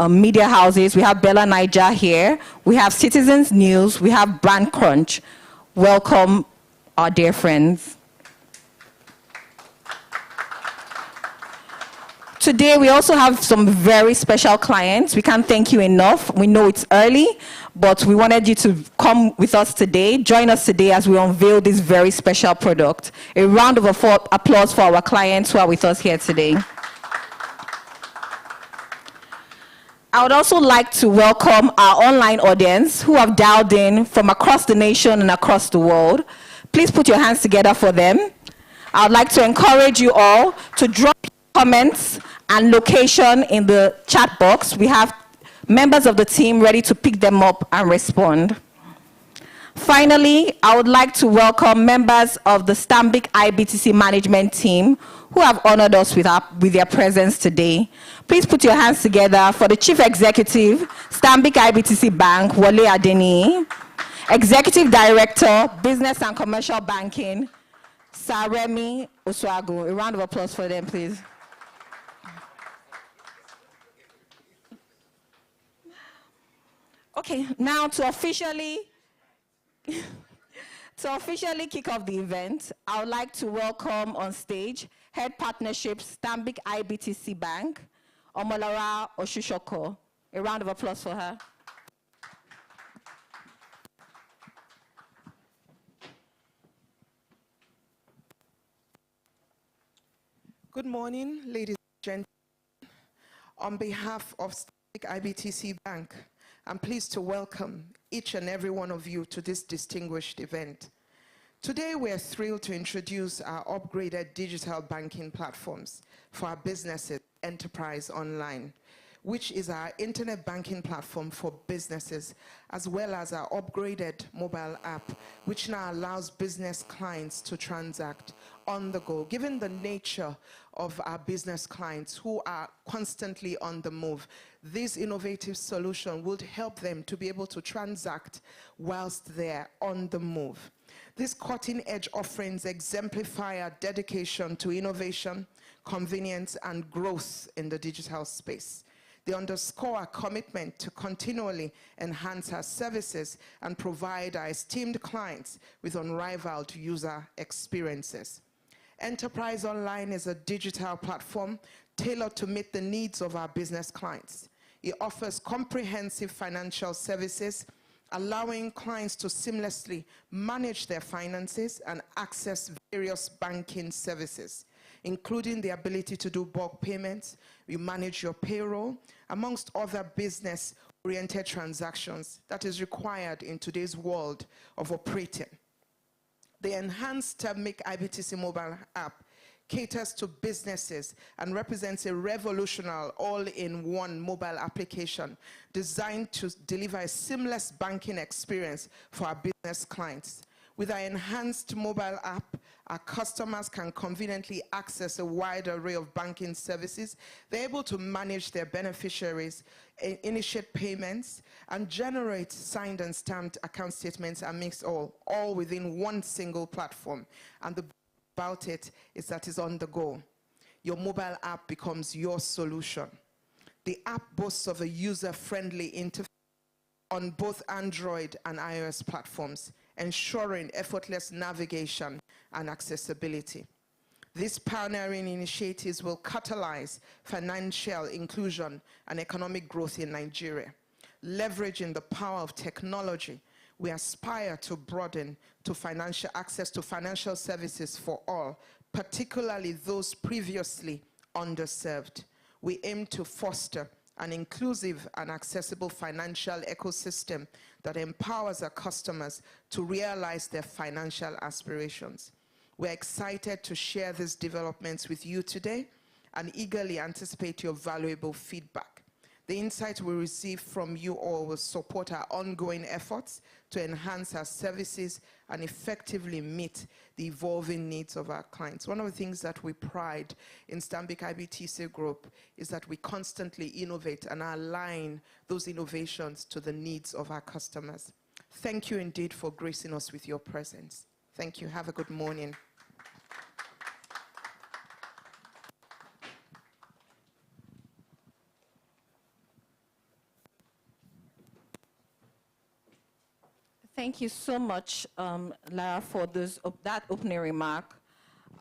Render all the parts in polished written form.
media houses. We have Bella Niger here. We have Citizens News. We have Brand Crunch. Welcome, our dear friends. Today, we also have some very special clients. We can't thank you enough. We know it's early, but we wanted you to come with us today, join us today as we unveil this very special product. A round of applause for our clients who are with us here today. I would also like to welcome our online audience who have dialed in from across the nation and across the world. Please put your hands together for them. I would like to encourage you all to drop comments and location in the chat box. We have members of the team ready to pick them up and respond. Finally, I would like to welcome members of the Stanbic IBTC management team who have honored us with their presence today. Please put your hands together for the Chief Executive, Stanbic IBTC Bank, Wale Adeni, Executive Director, Business and Commercial Banking, Saremi Oswago. A round of applause for them, please. Okay, now to officially kick off the event, I would like to welcome on stage Head Partnerships, Stanbic IBTC Bank, Omolara Oshushoko. A round of applause for her. Good morning, ladies and gentlemen. On behalf of Stanbic IBTC Bank, I'm pleased to welcome each and every one of you to this distinguished event. Today, we're thrilled to introduce our upgraded digital banking platforms for our businesses, Enterprise Online, which is our internet banking platform for businesses, as well as our upgraded mobile app, which now allows business clients to transact on the go. Given the nature of our business clients who are constantly on the move, this innovative solution would help them to be able to transact whilst they're on the move. These cutting-edge offerings exemplify our dedication to innovation, convenience, and growth in the digital space. They underscore our commitment to continually enhance our services and provide our esteemed clients with unrivaled user experiences. Enterprise Online is a digital platform tailored to meet the needs of our business clients. It offers comprehensive financial services, allowing clients to seamlessly manage their finances and access various banking services, including the ability to do bulk payments, you manage your payroll, amongst other business-oriented transactions that is required in today's world of operating. The enhanced Stanbic IBTC Mobile App caters to businesses and represents a revolutionary all-in-one mobile application designed to deliver a seamless banking experience for our business clients. With our enhanced mobile app, our customers can conveniently access a wide array of banking services. They're able to manage their beneficiaries, initiate payments, and generate signed and stamped account statements and mix all within one single platform. And the best about it is that it's on the go. Your mobile app becomes your solution. The app boasts of a user-friendly interface on both Android and iOS platforms, ensuring effortless navigation and accessibility. These pioneering initiatives will catalyze financial inclusion and economic growth in Nigeria. Leveraging the power of technology, we aspire to broaden financial access to financial services for all, particularly those previously underserved. We aim to foster an inclusive and accessible financial ecosystem that empowers our customers to realize their financial aspirations. We're excited to share these developments with you today and eagerly anticipate your valuable feedback. The insights we receive from you all will support our ongoing efforts to enhance our services and effectively meet the evolving needs of our clients. One of the things that we pride in Stanbic IBTC Group is that we constantly innovate and align those innovations to the needs of our customers. Thank you indeed for gracing us with your presence. Thank you. Have a good morning. Thank you so much, Lara, for that opening remark.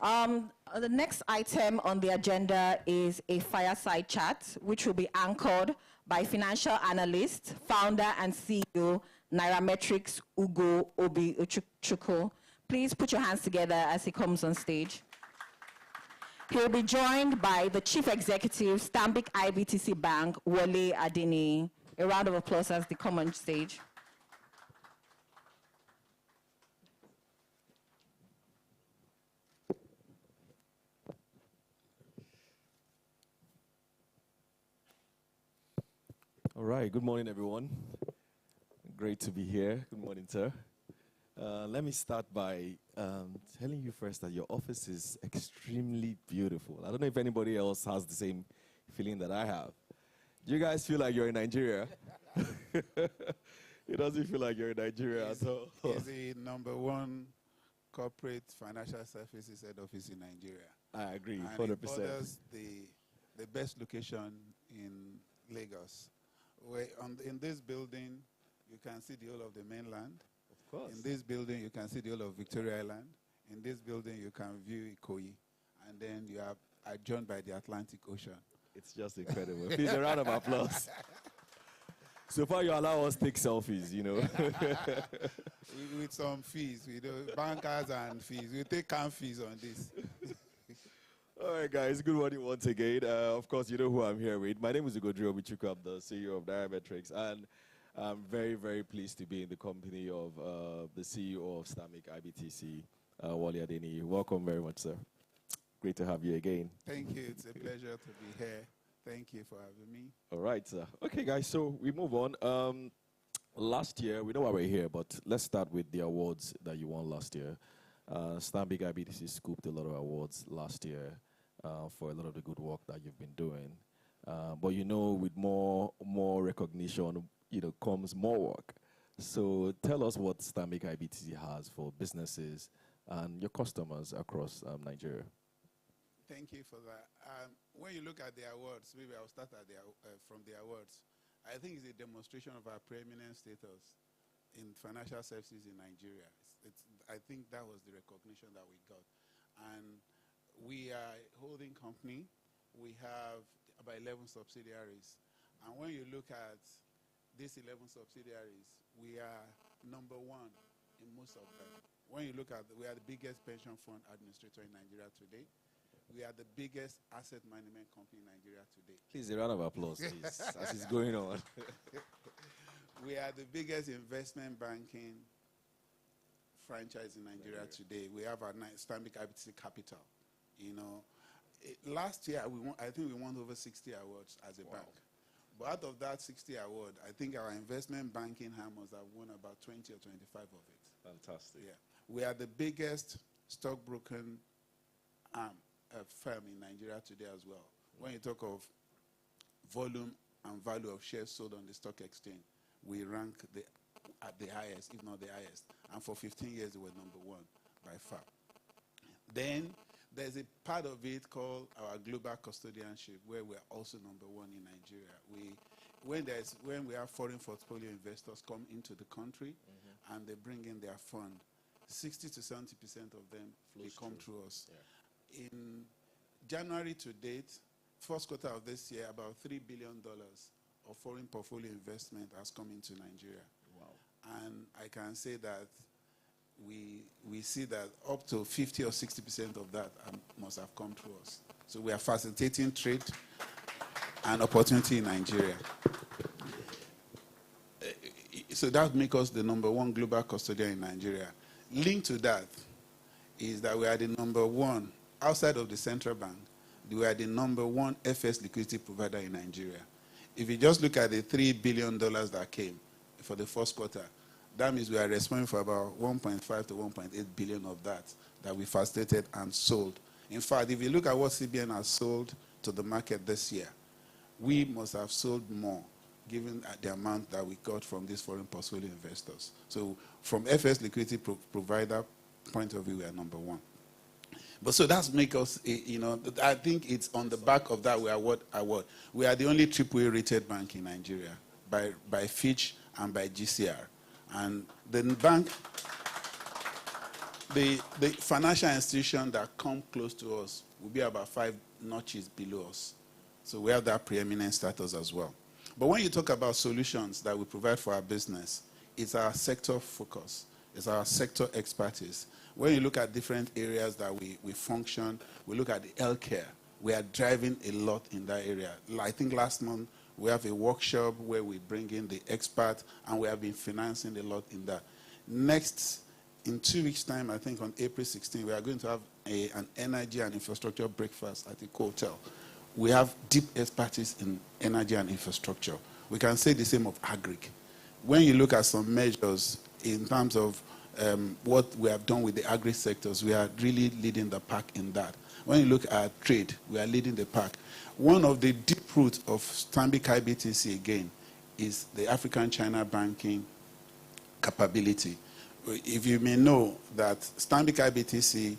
The next item on the agenda is a fireside chat, which will be anchored by financial analyst, founder, and CEO, Nairametrics, Ugo Obi-Chukwu. Please put your hands together as he comes on stage. He'll be joined by the Chief Executive, Stanbic IBTC Bank, Wole Adini. A round of applause as they come on stage. All right, good morning, everyone. Great to be here. Good morning, sir. Let me start by telling you first that your office is extremely beautiful. I don't know if anybody else has the same feeling that I have. Do you guys feel like you're in Nigeria? It doesn't feel like you're in Nigeria at all. It's the #1 corporate financial services head office in Nigeria. I agree, and 100%. It borders the best location in Lagos. In this building, you can see the whole of the mainland. Of course. In this building, you can see the whole of Victoria Island. In this building, you can view Ikoyi. And then you are adjoined by the Atlantic Ocean. It's just incredible. Please, a round of applause. So far, you allow us to take selfies, you know. With some fees, we do bankers and fees. We take camp fees on this. All right, guys, good morning once again. Of course, you know who I'm here with. My name is Ugo Obi-Chukwu. I'm the CEO of Nairametrics, and I'm very, very pleased to be in the company of the CEO of Stanbic IBTC, Wole Adini. Welcome very much, sir. Great to have you again. Thank you. It's a pleasure to be here. Thank you for having me. All right, sir. Okay, guys, so we move on. Last year, we know why we're here, but let's start with the awards that you won last year. Stanbic IBTC scooped a lot of awards last year for a lot of the good work that you've been doing. But you know, with more recognition, comes more work. So tell us what Stanbic IBTC has for businesses and your customers across Nigeria. Thank you for that. When you look at the awards, maybe I'll start at from the awards. I think it's a demonstration of our preeminent status in financial services in Nigeria. I think that was the recognition that we got. And we are a holding company. We have about 11 subsidiaries. And when you look at these 11 subsidiaries, we are #1 in most of them. When you look at, we are the biggest pension fund administrator in Nigeria today. We are the biggest asset management company in Nigeria today. Please, a round of applause, please, as it's going on. We are the biggest investment banking franchise in Nigeria today. We have our Stanbic IBTC Capital. Last year, I think we won over 60 awards as a bank. But out of that 60 awards, I think our investment banking arm must have won about 20 or 25 of it. Fantastic. Yeah. We are the biggest stockbroking firm in Nigeria today as well. When you talk of volume and value of shares sold on the stock exchange, we rank at the highest, if not the highest. And for 15 years, we were #1 by far. Then there's a part of it called our global custodianship, where we're also #1 in Nigeria. When we have foreign portfolio investors come into the country and they bring in their fund, 60 to 70% of them they come through us. Yeah. In January to date, first quarter of this year, about $3 billion of foreign portfolio investment has come into Nigeria. Wow. And I can say that we see that up to 50 or 60% of that must have come through us. So we are facilitating trade and opportunity in Nigeria. So that makes us the #1 global custodian in Nigeria. Linked to that is that we are the #1 outside of the central bank. We are the #1 FS liquidity provider in Nigeria. If you just look at the $3 billion that came for the first quarter, that means we are responding for about 1.5 to 1.8 billion of that we facilitated and sold. In fact, if you look at what CBN has sold to the market this year, we must have sold more given the amount that we got from these foreign portfolio investors. So from FS liquidity provider point of view, we are #1. But so that's make us, I think it's on the back of that we are the only AAA rated bank in Nigeria by Fitch and by GCR. And the bank, the financial institution that come close to us will be about 5 notches below us. So we have that preeminent status as well. But when you talk about solutions that we provide for our business, it's our sector focus. It's our sector expertise. When you look at different areas that we function, we look at the healthcare. We are driving a lot in that area. I think last month we have a workshop where we bring in the expert, and we have been financing a lot in that. Next, in 2 weeks' time, I think on April 16, we are going to have an energy and infrastructure breakfast at the hotel. We have deep expertise in energy and infrastructure. We can say the same of agric. When you look at some measures in terms of what we have done with the agri sectors, we are really leading the pack in that. When you look at trade, we are leading the pack. One of the deep roots of Stanbic IBTC, again, is the African China banking capability. If you may know that Stanbic IBTC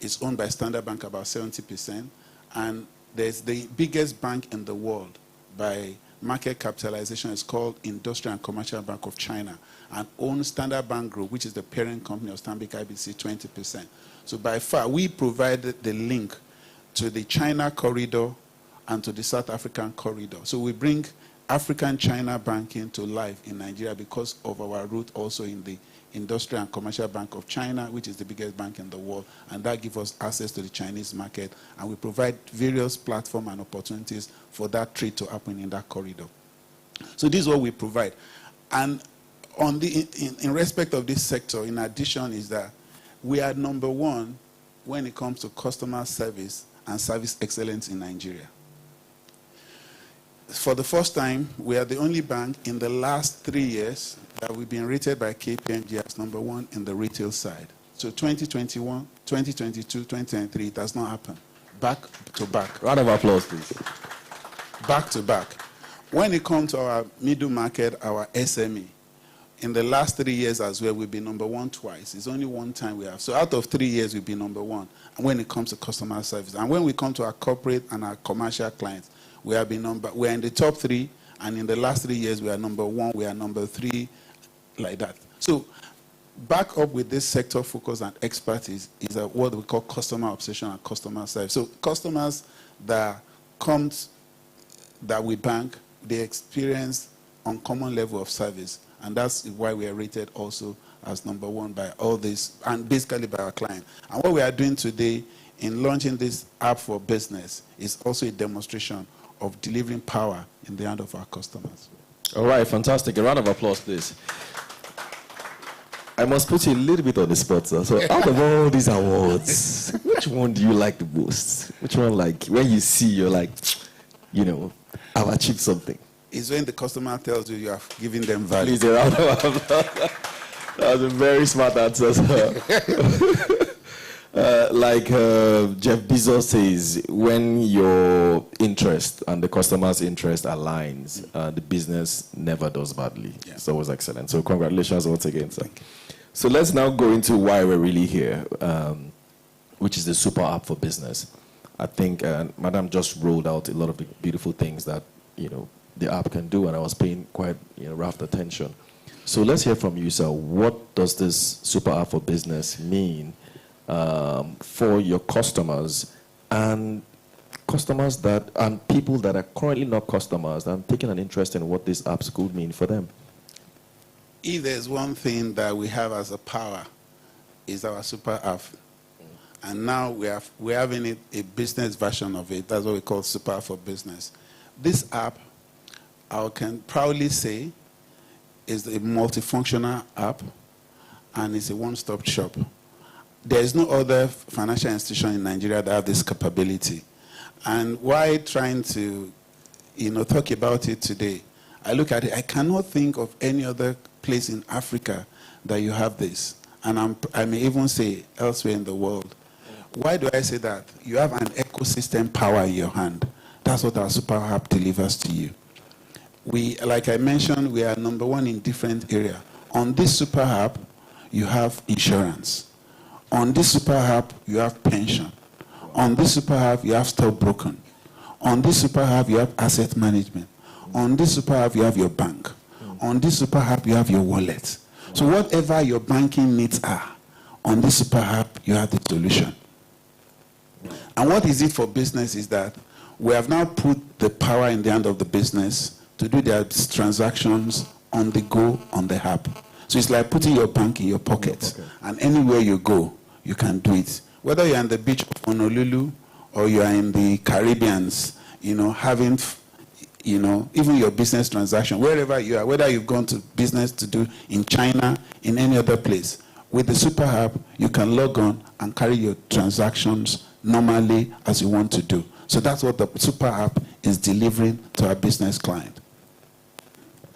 is owned by Standard Bank about 70%, and there's the biggest bank in the world by market capitalization is called Industrial and Commercial Bank of China, and owns Standard Bank Group, which is the parent company of Stanbic IBTC, 20%. So by far, we provided the link to the China corridor and to the South African corridor. So we bring African China banking to life in Nigeria because of our root also in the Industrial and Commercial Bank of China, which is the biggest bank in the world, and that gives us access to the Chinese market, and we provide various platforms and opportunities for that trade to happen in that corridor. So this is what we provide. And on the, in respect of this sector, in addition, is that we are number one when it comes to customer service and service excellence in Nigeria. For the first time, we are the only bank in the last 3 years that we've been rated by KPMG as number one in the retail side. So 2021, 2022, 2023, it has not happened. Back to back. Round of applause, please. Back to back. When it comes to our middle market, our SME, in the last 3 years as well, we've been number one twice. It's only one time we have. So out of 3 years, we've been number one. And when it comes to customer service, and when we come to our corporate and our commercial clients, we're in the top 3, and in the last 3 years, we are number 1, we are number 3, like that. So back up with this sector focus and expertise is what we call customer obsession and customer service. So customers that we bank, they experience uncommon level of service, and that's why we are rated also as number 1 by all this, and basically by our client. And what we are doing today in launching this app for business is also a demonstration of delivering power in the hand of our customers. All right, fantastic. A round of applause, please. I must put you a little bit on the spot, sir. So out of all these awards, which one do you like the most? Which one, like, when you see, you're like, you know, I've achieved something? It's when the customer tells you you have given them value. Please, a round of applause. That was a very smart answer, sir. Like Jeff Bezos says, when your interest and the customer's interest aligns, the business never does badly. Yeah. It's always excellent. So congratulations once again, sir. So let's now go into why we're really here, which is the super app for business. I think Madam just rolled out a lot of the beautiful things that, you know, the app can do, and I was paying quite, you know, rapt attention. So let's hear from you, sir. What does this super app for business mean for your customers and people that are currently not customers and taking an interest in what these apps could mean for them? If there's one thing that we have as a power, is our super app. And now we're having a business version of it. That's what we call super app for business. This app, I can proudly say, is a multifunctional app, and it's a one-stop shop. There is no other financial institution in Nigeria that have this capability. And why trying to, talk about it today? I look at it, I cannot think of any other place in Africa that you have this. And I may even say elsewhere in the world. Why do I say that? You have an ecosystem power in your hand. That's what our super app delivers to you. Like I mentioned, we are number 1 in different areas. On this super app, you have insurance. On this super app, you have pension. On this super app, you have stockbroking. On this super app, you have asset management. On this super app, you have your bank. On this super app, you have your wallet. So whatever your banking needs are, on this super app, you have the solution. And what is it for business is that we have now put the power in the hand of the business to do their transactions on the go, on the app. So it's like putting your bank in your pocket. And anywhere you go, you can do it. Whether you're on the beach of Honolulu or you are in the Caribbeans, having, even your business transaction, wherever you are, whether you've gone to business to do in China, in any other place, with the super app, you can log on and carry your transactions normally as you want to do. So that's what the super app is delivering to our business client.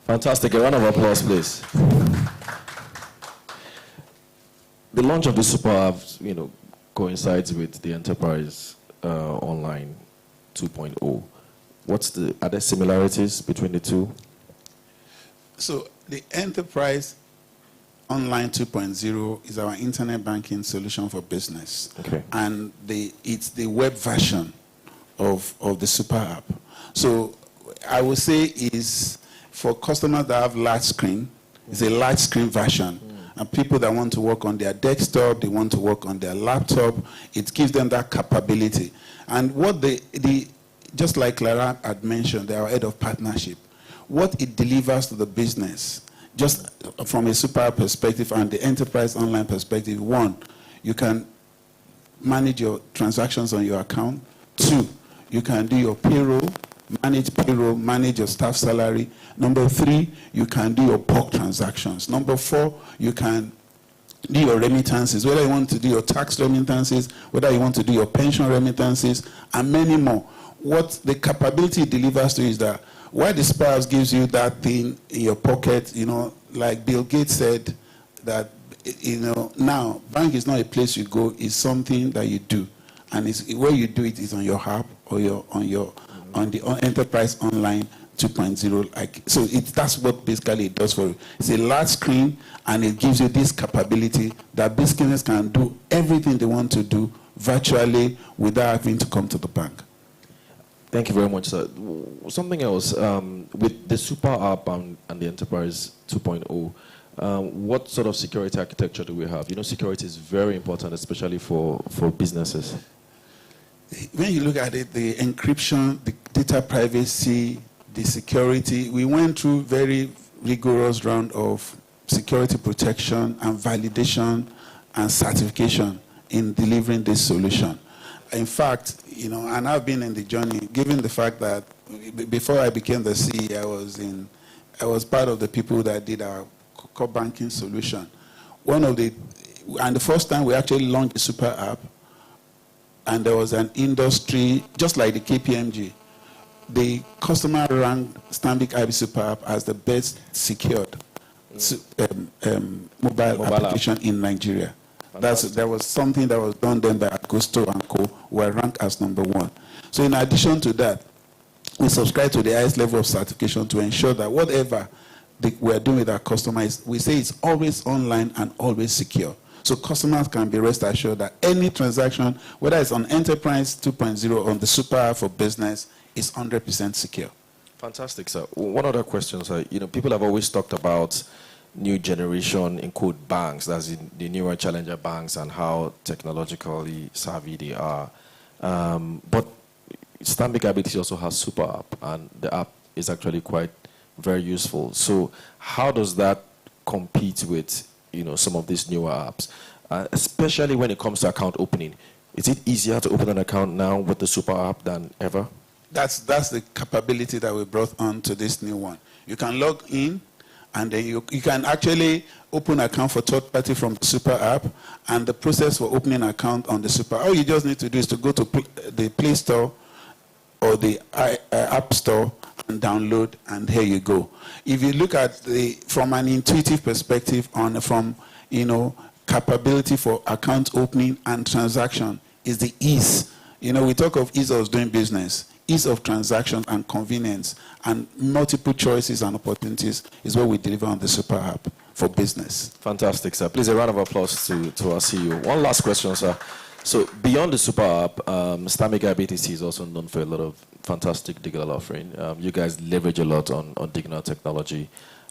Fantastic. A round of applause, please. The launch of the super app, coincides with the enterprise online 2.0. Are there similarities between the two? So the enterprise online 2.0 is our internet banking solution for business. Okay. And it's the web version of the super app. So I would say is for customers that have large screen, it's a large screen version. And people that want to work on their desktop, they want to work on their laptop, it gives them that capability. And what just like Clara had mentioned, they are head of partnership. What it delivers to the business, just from a super app perspective and the enterprise online perspective, one, you can manage your transactions on your account. Two, you can do your payroll, manage your staff salary. Number three, you can do your bulk transactions. Number four, you can do your remittances, whether you want to do your tax remittances, whether you want to do your pension remittances, and many more. What the capability it delivers to is that while the Spires gives you that thing in your pocket, like Bill Gates said, that, now, bank is not a place you go, it's something that you do. And where you do it is on your app or on the enterprise online 2.0. That's what basically it does for you. It's a large screen, and it gives you this capability that businesses can do everything they want to do virtually without having to come to the bank. Thank you very much, sir. Something else, with the super app and the enterprise 2.0, what sort of security architecture do we have? Security is very important, especially for businesses. When you look at it, the encryption, the data privacy, the security, we went through very rigorous round of security protection and validation and certification in delivering this solution. In fact, and I've been in the journey, given the fact that before I became the CEO, I was part of the people that did our core banking solution. And the first time we actually launched the super app, and there was an industry, just like the KPMG, the customer ranked Stanbic IBTC Super App as the best secured mobile application in Nigeria. That was something that was done then by Agusto and Co. were ranked as number one. So in addition to that, we subscribe to the highest level of certification to ensure that whatever we're doing with our customers, we say it's always online and always secure. So customers can be rest assured that any transaction, whether it's on Enterprise 2.0 or on the Super App for business, is 100% secure. Fantastic, sir. One other question, sir. People have always talked about new generation, in quote, banks, that's the newer challenger banks, and how technologically savvy they are. But Stanbic IBTC also has Super App, and the app is actually quite very useful. So how does that compete with some of these newer apps, especially when it comes to account opening? Is it easier to open an account now with the Super App than ever? That's the capability that we brought on to this new one. You can log in, and then you can actually open an account for third party from the Super App, and the process for opening an account on the Super, all you just need to do is to go to the Play Store or the App Store and download, and here you go. If you look at from an intuitive perspective from capability for account opening and transaction, is the ease. We talk of ease of doing business, ease of transaction and convenience, and multiple choices and opportunities is what we deliver on the Super App for business. Fantastic, sir. Please, a round of applause to our CEO. One last question, sir. So beyond the Super App, Stanbic IBTC is also known for a lot of fantastic digital offering. You guys leverage a lot on digital technology.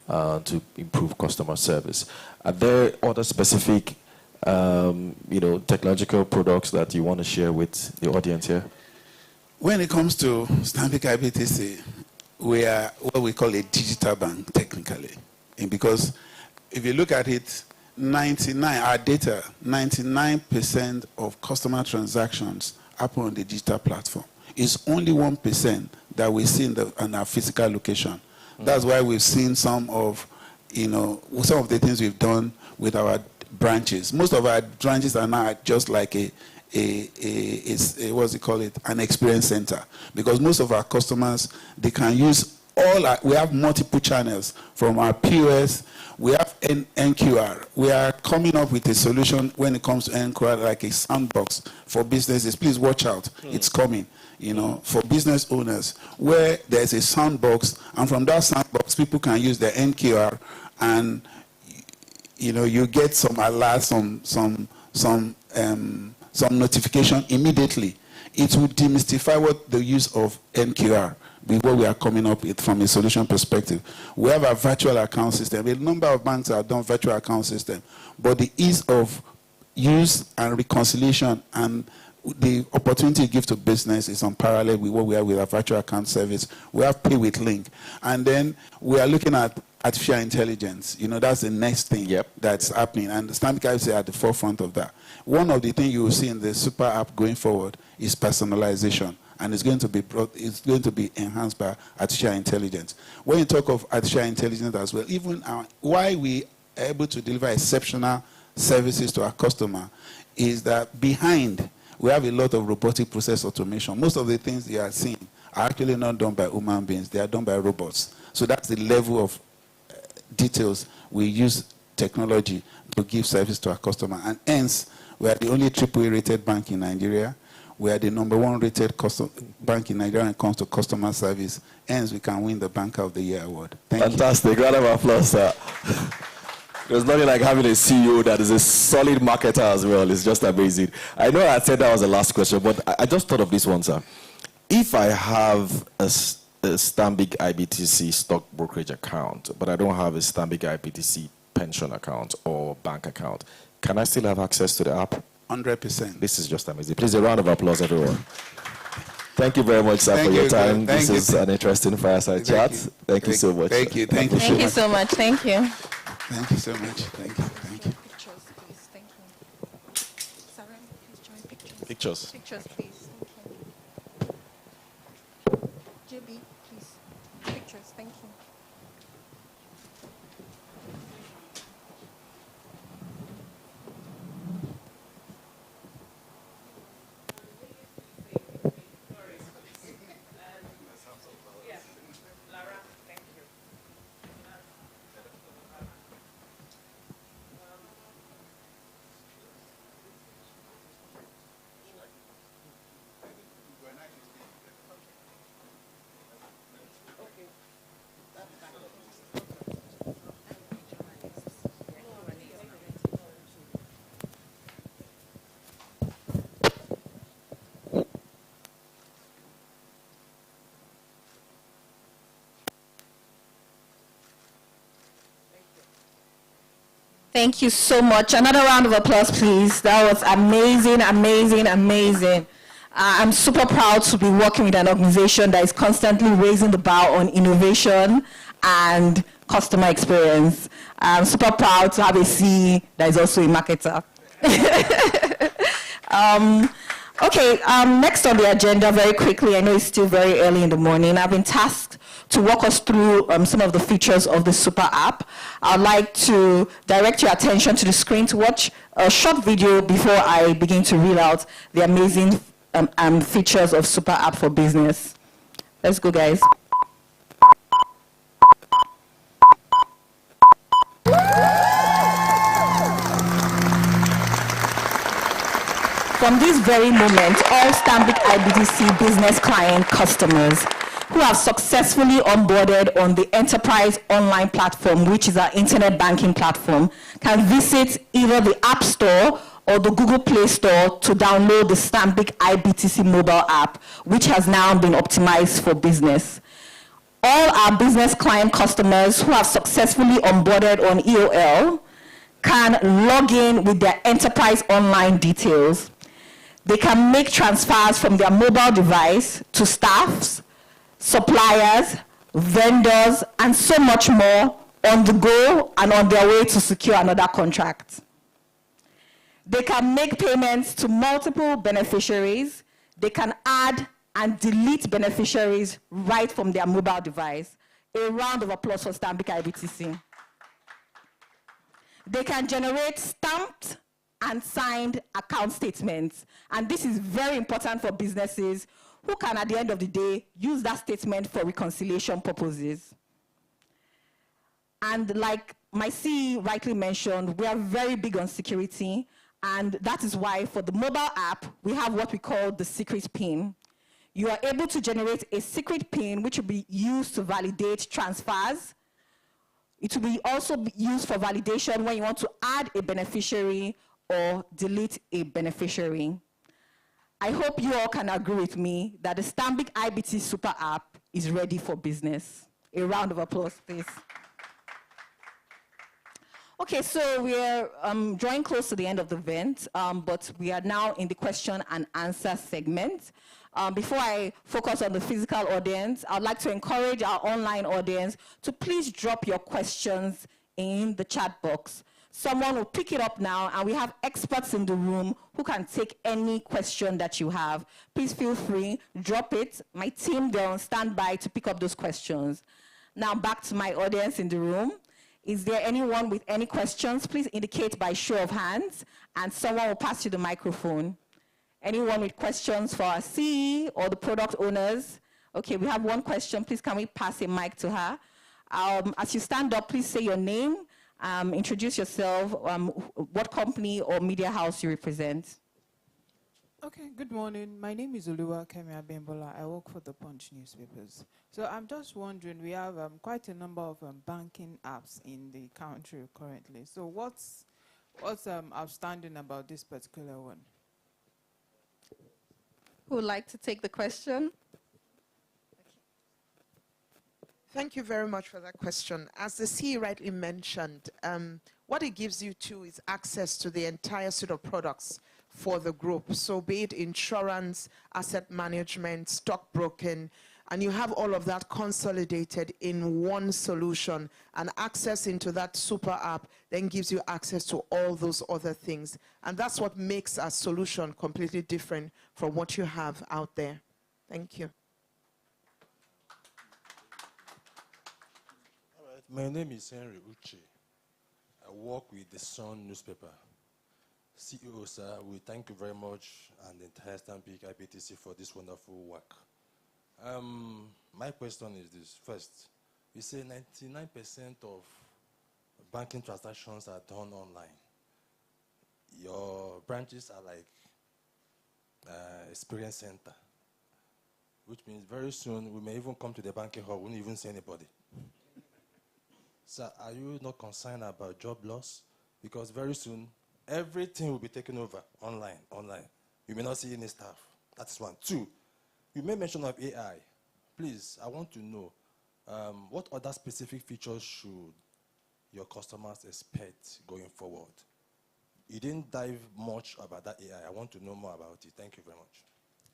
to improve customer service. Are there other specific, technological products that you want to share with the audience here? When it comes to Stanbic IBTC, we are what we call a digital bank, technically. And because if you look at it, our data, 99% of customer transactions happen on the digital platform. It's only 1% that we see in our physical location. That's why we've seen some of the things we've done with our branches. Most of our branches are now just like an experience center, because most of our customers, they can use we have multiple channels from our POS. We have NQR. We are coming up with a solution when it comes to NQR, like a sandbox for businesses. Please watch out. It's coming, for business owners, where there's a sandbox, and from that sandbox, people can use their NQR, and you get some alerts, some notification immediately. It will demystify what the use of NQR, what we are coming up with from a solution perspective. We have a virtual account system. A number of banks have done virtual account system, but the ease of use and reconciliation and the opportunity to give to business is unparalleled with what we have with our virtual account service. We have Pay with Link. And then we are looking at artificial intelligence. That's the next thing that's happening. And Stanbic IBTC is at the forefront of that. One of the things you will see in the super app going forward is personalization. And it's going to be enhanced by artificial intelligence. When you talk of artificial intelligence as well, even why we are able to deliver exceptional services to our customer is that behind, we have a lot of robotic process automation. Most of the things you are seeing are actually not done by human beings. They are done by robots. So that's the level of details we use technology to give service to our customer. And hence, we are the only AAA rated bank in Nigeria. We are the #1 rated bank in Nigeria when it comes to customer service. Hence, we can win the Banker of the Year award. Fantastic. Round of applause, sir. There's nothing like having a CEO that is a solid marketer as well. It's just amazing. I know I said that was the last question, but I just thought of this one, sir. If I have a Stanbic IBTC stock brokerage account, but I don't have a Stanbic IBTC pension account or bank account, can I still have access to the app? 100%. This is just amazing. Please, a round of applause, everyone. Thank you very much, sir, for your time. This is an interesting fireside chat. Thank you so much. Thank you. Thank you so much. Thank you. Thank you so much. Thank you. Pictures, please. Thank you. Sarah, please join pictures. Pictures. Pictures, please. Thank you. JB, please. Pictures. Thank you. Thank you so much. Another round of applause, please. That was amazing, amazing, amazing. I'm super proud to be working with an organization that is constantly raising the bar on innovation and customer experience. I'm super proud to have a CE that is also a marketer. Next on the agenda, very quickly, I know it's still very early in the morning. I've been tasked to walk us through some of the features of the super app. I'd like to direct your attention to the screen to watch a short video before I begin to read out the amazing features of super app for business. Let's go, guys. From this very moment, all Stanbic IBTC business client customers who have successfully onboarded on the enterprise online platform, which is our internet banking platform, can visit either the App Store or the Google Play Store to download the Stanbic IBTC Mobile App, which has now been optimized for business. all our business client customers who have successfully onboarded on EOL can log in with their enterprise online details. They can make transfers from their mobile device to staffs, suppliers, vendors, and so much more on the go and on their way to secure another contract. They can make payments to multiple beneficiaries. They can add and delete beneficiaries right from their mobile device. A round of applause for Stanbic IBTC. They can generate stamped and signed account statements. And this is very important for businesses who can, at the end of the day, use that statement for reconciliation purposes. And like my CE rightly mentioned, we are very big on security. And that is why for the mobile app, we have what we call the secret PIN. You are able to generate a secret PIN which will be used to validate transfers. It will be also be used for validation when you want to add a beneficiary or delete a beneficiary. I hope you all can agree with me that the Stanbic IBTC Super App is ready for business. A round of applause, please. Okay, so we're drawing close to the end of the event, but we are now in the question and answer segment. Before I focus on the physical audience, I'd like to encourage our online audience to please drop your questions in the chat box. Someone will pick it up now, and we have experts in the room who can take any question that you have. Please feel free, drop it. My team, they're on standby to pick up those questions. Now back to my audience in the room. Is there anyone with any questions? Please indicate by show of hands, and someone will pass you the microphone. Anyone with questions for our CE or the product owners? Okay, we have one question. Please, can we pass a mic to her? As you stand up, please say your name, introduce yourself, what company or media house you represent. Okay, good morning. My name is Oluwa Kemi Abimbola. I work for the Punch newspapers. So I'm just wondering, we have quite a number of banking apps in the country currently. So what's outstanding about this particular one? Who would like to take the question? Thank you very much for that question. As the CE rightly mentioned, what it gives you too is access to the entire suite of products for the group. So be it insurance, asset management, stockbroking, and you have all of that consolidated in one solution, and access into that super app then gives you access to all those other things. And that's what makes our solution completely different from what you have out there. Thank you. All right. My name is Henry Uche. I work with the Sun newspaper. CEO, sir, we thank you very much and the entire Stanbic IBTC for this wonderful work. My question is this. First, you say 99% of banking transactions are done online. Your branches are like experience center, which means very soon we may even come to the banking hall, we won't even see anybody. Sir, are you not concerned about job loss? Because very soon, everything will be taken over online. You may not see any staff. That's one. Two, you made mention of AI. Please, I want to know what other specific features should your customers expect going forward? You didn't dive much about that AI. I want to know more about it. Thank you very much.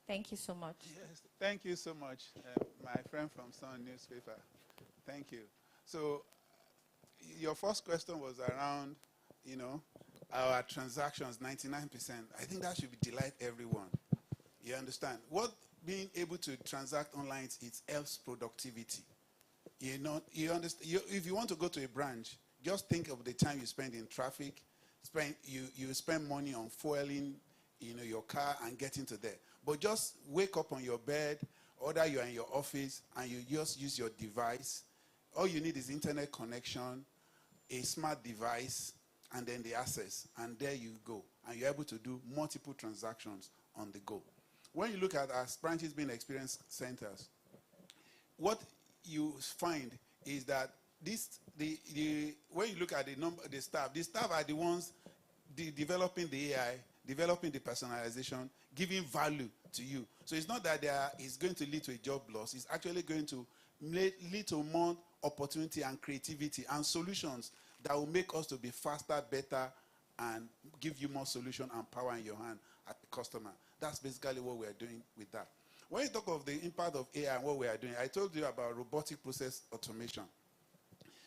Thank you so much. Yes, thank you so much, my friend from Sun newspaper. Thank you. So your first question was around, our transactions, 99%. I think that should delight everyone. You understand? What being able to transact online, it helps productivity. You understand? If you want to go to a branch, just think of the time you spend in traffic. You spend money on fueling, your car and getting to there. But just wake up on your bed, or that you are in your office, and you just use your device. All you need is internet connection, a smart device, and then the access, and there you go. And you're able to do multiple transactions on the go. When you look at our branches being experience centers, what you find is that when you look at the staff are the ones developing the AI, developing the personalization, giving value to you. So it's not that it's going to lead to a job loss. It's actually going to lead to more opportunity and creativity and solutions that will make us to be faster, better, and give you more solution and power in your hand as a customer. That's basically what we are doing with that. When you talk of the impact of AI and what we are doing, I told you about robotic process automation.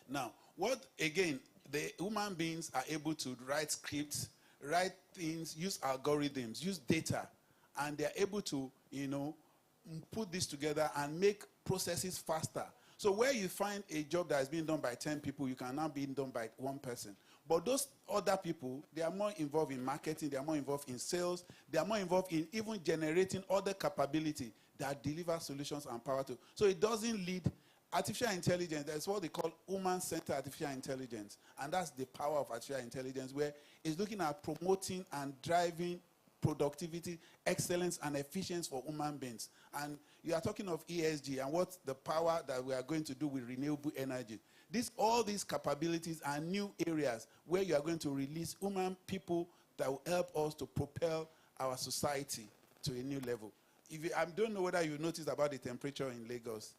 Now, what, again, the human beings are able to write scripts, write things, use algorithms, use data, and they're able to, put this together and make processes faster. So where you find a job that is being done by 10 people, you can now be done by one person. But those other people, they are more involved in marketing, they are more involved in sales, they are more involved in even generating other capability that deliver solutions and power to. So it doesn't lead artificial intelligence. That's what they call human-centered artificial intelligence. And that's the power of artificial intelligence, where it's looking at promoting and driving productivity, excellence, and efficiency for human beings. And you are talking of ESG and what the power that we are going to do with renewable energy. All these capabilities are new areas where you are going to release human people that will help us to propel our society to a new level. I don't know whether you noticed about the temperature in Lagos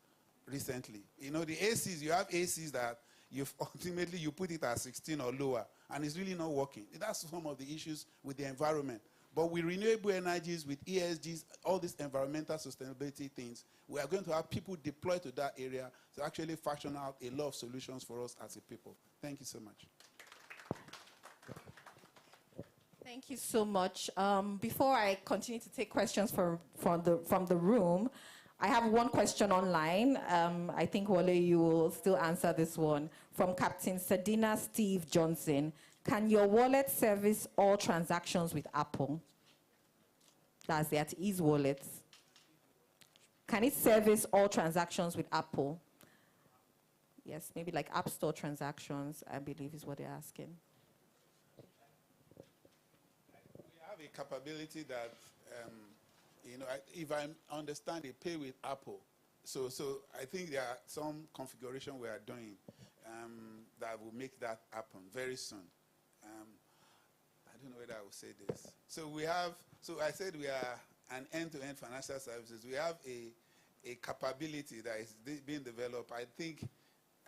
recently. The ACs, you have ACs that ultimately you put it at 16 or lower, and it's really not working. That's some of the issues with the environment. But with renewable energies, with ESGs, all these environmental sustainability things, we are going to have people deployed to that area to actually fashion out a lot of solutions for us as a people. Thank you so much. Thank you so much. Before I continue to take questions from the room, I have one question online. I think, Wale, you will still answer this one. From Captain Sadina Steve Johnson. Can your wallet service all transactions with Apple? That's at Ease Wallets. Can it service all transactions with Apple? Yes, maybe like App Store transactions, I believe is what they're asking. We have a capability that, if I understand it, pay with Apple. So I think there are some configuration we are doing that will make that happen very soon. I don't know whether I will say this. So I said we are an end-to-end financial services. We have a capability that is being developed. I think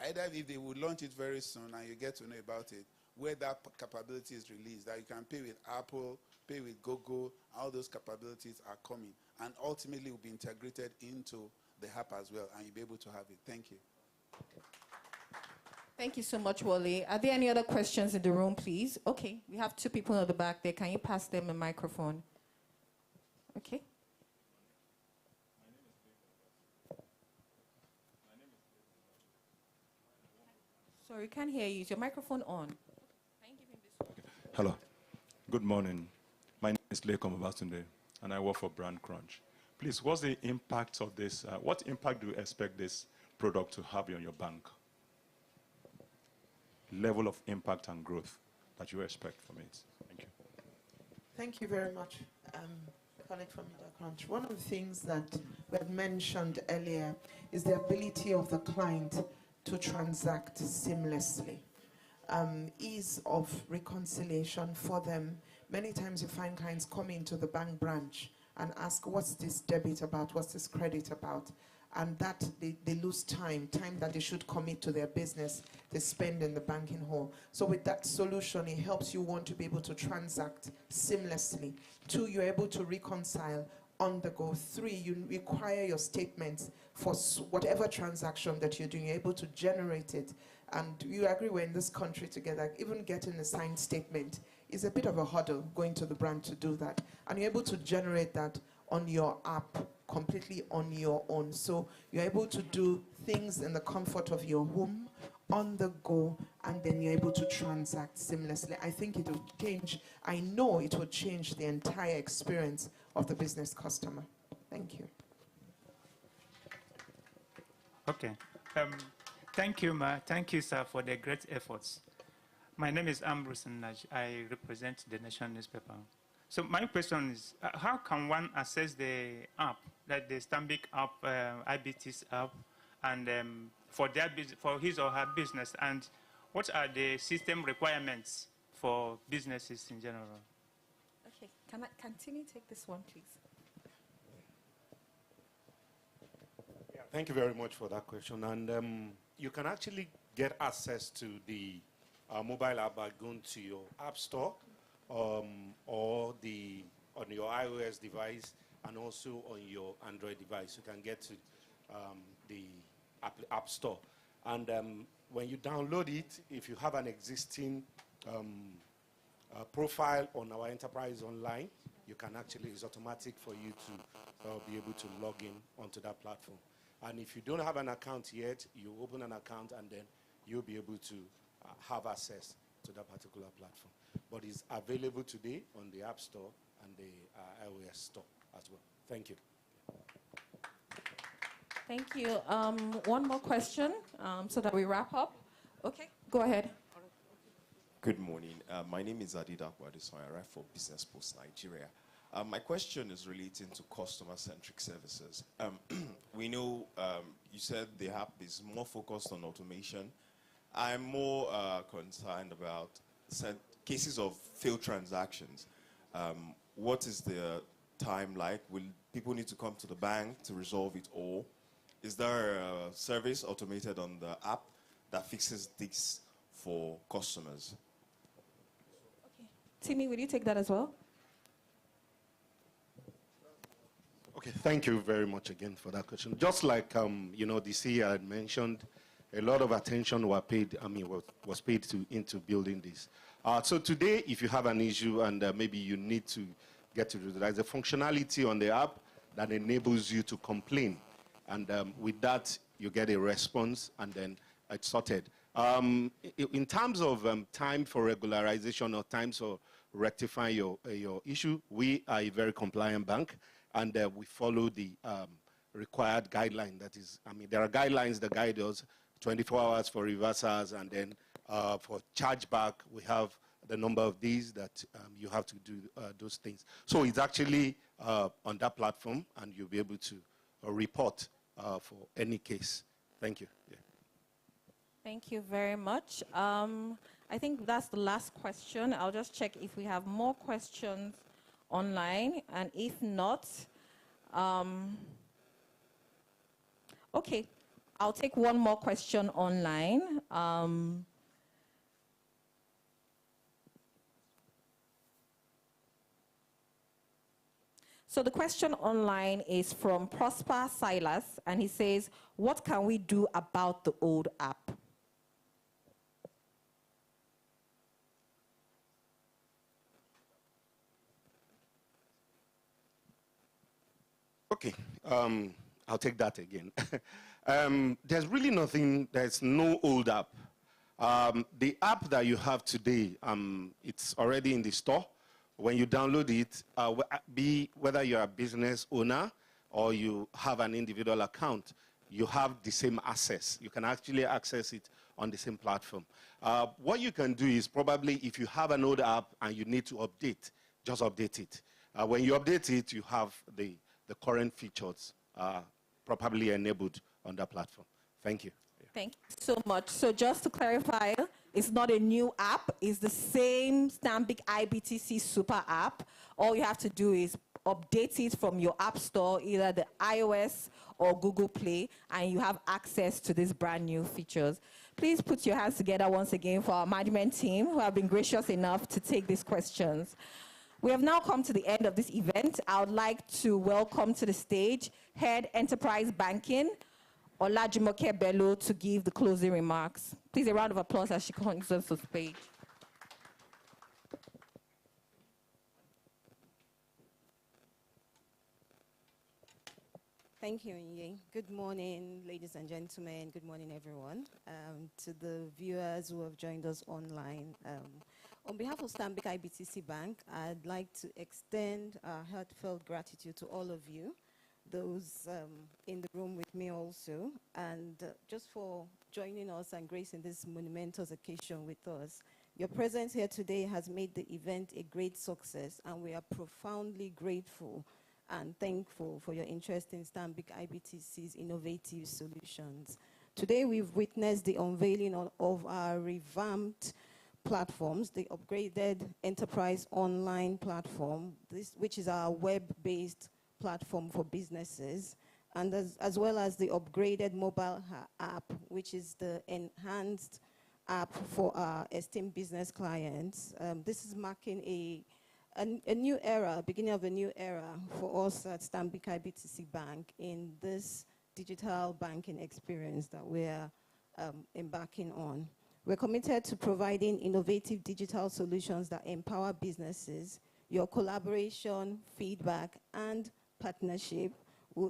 either if they will launch it very soon and you get to know about it, where that capability is released, that you can pay with Apple, pay with Google, all those capabilities are coming. And ultimately will be integrated into the app as well, and you'll be able to have it. Thank you. Thank you so much, Wale. Are there any other questions in the room, please? Okay, we have two people at the back there. Can you pass them a microphone? Okay. Sorry, can't hear you. Is your microphone on? Can you give him this one? Hello. Good morning. My name is Lekom Abatunde, and I work for Brand Crunch. Please, what's the impact of this? What impact do you expect this product to have on your bank? Level of impact and growth that you expect from it. Thank you. Thank you very much, colleague from Media Crunch. One of the things that we had mentioned earlier is the ability of the client to transact seamlessly. Ease of reconciliation for them. Many times you find clients come into the bank branch and ask, what's this debit about? What's this credit about? And that they lose time that they should commit to their business, they spend in the banking hall. So with that solution, it helps you, one, to be able to transact seamlessly. Two, you're able to reconcile on the go. Three, you require your statements for whatever transaction that you're doing. You're able to generate it. And you agree we're in this country together. Even getting a signed statement is a bit of a hurdle going to the branch to do that. And you're able to generate that on your app, completely on your own. So you're able to do things in the comfort of your home, on the go, and then you're able to transact seamlessly. I think it will change, I know it will change the entire experience of the business customer. Thank you. Okay. Thank you, Ma. Thank you, sir, for the great efforts. My name is Ambrose Naj. I represent the Nation newspaper. So my question is, how can one access the app, like the Stanbic app, IBTC app, and for his or her business, and what are the system requirements for businesses in general? Okay, can Timmy take this one, please? Yeah, Thank you very much for that question. And you can actually get access to the mobile app by going to your app store or on your iOS device and also on your Android device. You can get to the app store. And when you download it, if you have an existing profile on our enterprise online, you can actually, it's automatic for you to be able to log in onto that platform. And if you don't have an account yet, you open an account and then you'll be able to have access to that particular platform. But it's available today on the App Store and the iOS Store as well. Thank you. Thank you. One more question so that we wrap up. Okay, go ahead. Good morning. My name is Adidapo Adesoy. I write for Business Post Nigeria. My question is relating to customer-centric services. We know you said the app is more focused on automation. I'm more concerned about cases of failed transactions. What is the time like? Will people need to come to the bank to resolve it all? Is there a service automated on the app that fixes this for customers? Okay. Timmy, will you take that as well? Okay, thank you very much again for that question. Just like the CEO had mentioned, a lot of attention was paid into building this. So today, if you have an issue and maybe you need to get to do that, there's a functionality on the app that enables you to complain. And with that, you get a response and then it's sorted. In terms of time for regularization or times for rectifying your issue, we are a very compliant bank. And we follow the required guideline. That is, there are guidelines that guide us, 24 hours for reversals, and then for chargeback, we have the number of days that you have to do those things. So it's actually on that platform, and you'll be able to report for any case. Thank you. Yeah. Thank you very much. I think that's the last question. I'll just check if we have more questions online, and if not, okay, I'll take one more question online. So the question online is from Prosper Silas, and he says, what can we do about the old app? Okay, I'll take that again. There's really nothing, there's no old app. The app that you have today, it's already in the store. When you download it, whether you're a business owner or you have an individual account, you have the same access. You can actually access it on the same platform. What you can do is probably if you have an old app and you need to update, just update it. When you update it, you have the current features properly enabled on that platform. Thank you. Yeah. Thank you so much. So just to clarify, it's not a new app. It's the same Stanbic IBTC Super App. All you have to do is update it from your app store, either the iOS or Google Play, and you have access to these brand new features. Please put your hands together once again for our management team who have been gracious enough to take these questions. We have now come to the end of this event. I would like to welcome to the stage Head Enterprise Banking, Olajumoke Bello, to give the closing remarks. Please, a round of applause as she comes to the stage. Thank you, Inye. Good morning, ladies and gentlemen. Good morning, everyone. To the viewers who have joined us online. On behalf of Stanbic IBTC Bank, I'd like to extend our heartfelt gratitude to all of you, those in the room with me also, and just for joining us and gracing this monumentous occasion with us. Your presence here today has made the event a great success, and we are profoundly grateful and thankful for your interest in Stanbic IBTC's innovative solutions. Today, we've witnessed the unveiling of our revamped platforms, the upgraded enterprise online platform, which is our web-based platform for businesses, and as well as the upgraded mobile app, which is the enhanced app for our esteemed business clients. This is marking a new era, beginning of a new era for us at Stanbic IBTC Bank in this digital banking experience that we're embarking on. We're committed to providing innovative digital solutions that empower businesses. Your collaboration, feedback, and partnership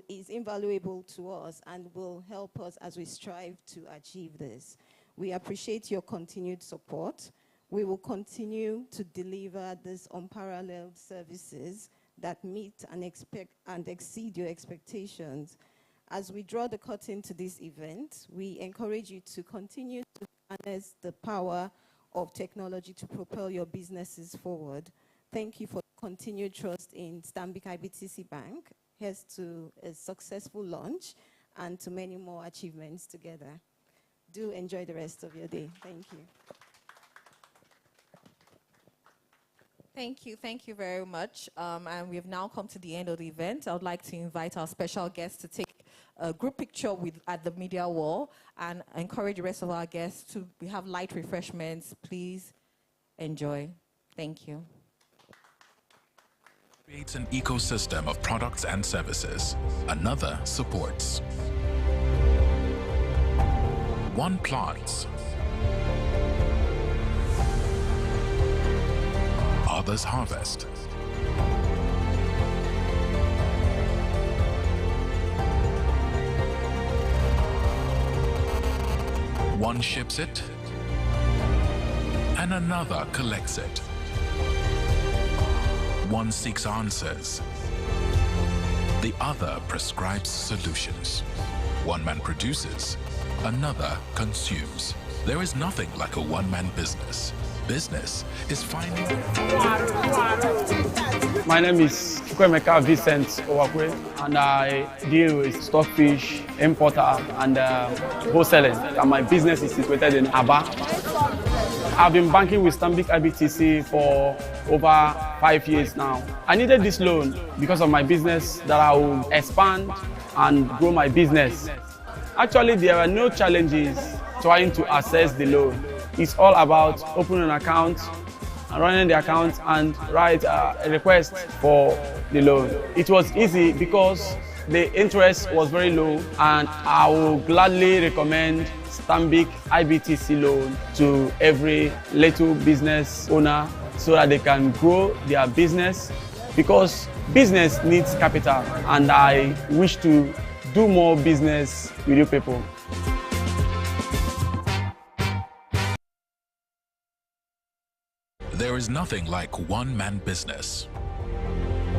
is invaluable to us and will help us as we strive to achieve this. We appreciate your continued support. We will continue to deliver these unparalleled services that meet and exceed your expectations. As we draw the curtain to this event, we encourage you to continue to harness the power of technology to propel your businesses forward. Thank you for continued trust in Stanbic IBTC Bank. Here's to a successful launch and to many more achievements together. Do enjoy the rest of your day. Thank you. Thank you very much. And we have now come to the end of the event. I would like to invite our special guests to take a group picture at the media wall and encourage the rest of our guests to, we have light refreshments. Please enjoy. Thank you. Creates an ecosystem of products and services. Another supports. One plants. Others harvest. One ships it, and another collects it. One seeks answers, the other prescribes solutions. One man produces, another consumes. There is nothing like a one-man business. Business is finding... My name is Chukwemeka Vincent Owakwe, and I deal with stockfish, importer, and wholesaling. And my business is situated in Aba. I've been banking with Stanbic IBTC for over 5 years now. I needed this loan because of my business that I will expand and grow my business. Actually, there are no challenges trying to access the loan. It's all about opening an account, running the account, and write a request for the loan. It was easy because the interest was very low, and I will gladly recommend Stanbic IBTC loan to every little business owner so that they can grow their business, because business needs capital, and I wish to do more business with you people. There is nothing like one-man business.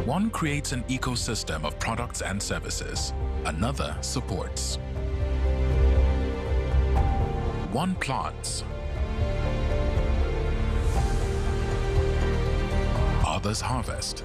One creates an ecosystem of products and services. Another supports. One plants. Others harvest.